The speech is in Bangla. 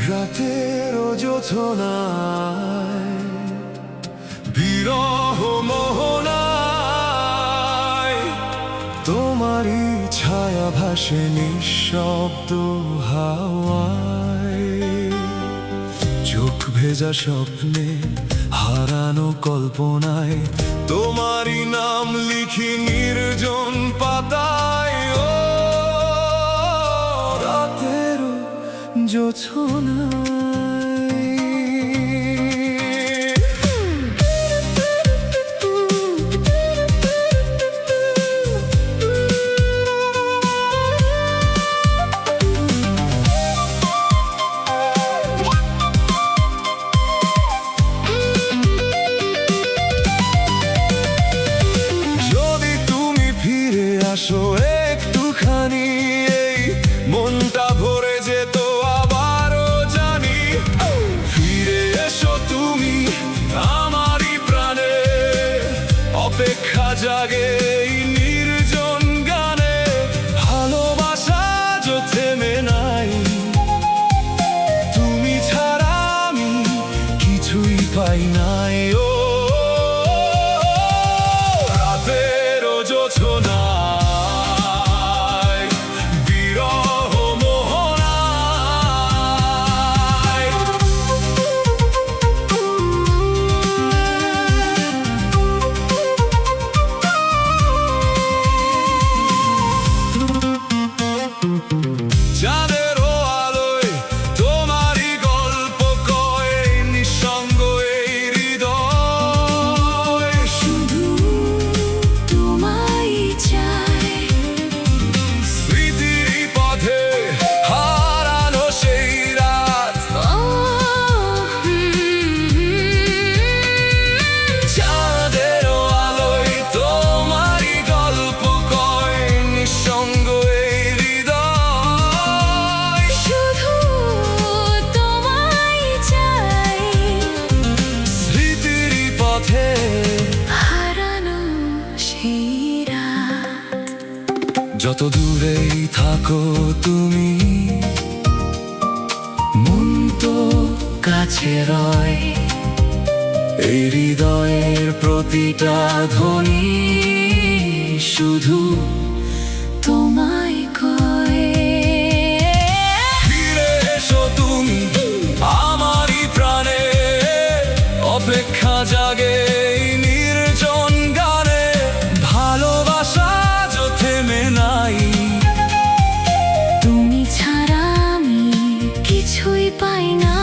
রাতের জোছনায় বিরহ মোহনায় তোমারই ছায়া ভাসে নিঃশব্দ হাওয়ায়। চোখ ভেজা স্বপ্নে হারানো কল্পনায় তোমারই নাম লিখি নির্জন পাতায়। ও রাতের জোছনায় আসো একটুখানি, এই মনটা ভরে যেত আবারও জানি। ফিরে এসো তুমি আমারই প্রাণে, অপেক্ষা জাগে এই নির্জন গানে। ভালোবাসা যো থেমে নাই, তুমি ছাড়া আমি কিছুই পাই নাই। ও রাতের জোছনা চাঁদেরও আলোয় তোমারই গল্প কয় নিঃসঙ্গ এই হৃদয়। শুধু তোমায় চাই, স্মৃতির পথে হারানো সেই রাত। চাঁদেরও আলোয় তোমারই গল্প কয় নিঃসঙ্গ এই হৃদয়। শুধু তোমায় চাই, স্মৃতির পথে হারানো সেই রাত। যত দূরেই থাকো তুমি, মন তো কাছে রয়। এই হৃদয়ের প্রতিটা ধ্বনি শুধু তোমায় কয়। ফিরে এসো তুমি আমারই প্রাণে, অপেক্ষা জাগে এই নির্জন গানে। ভালোবাসা যো থেমে নাই, তুমি ছাড়া আমি কিছুই পাই না।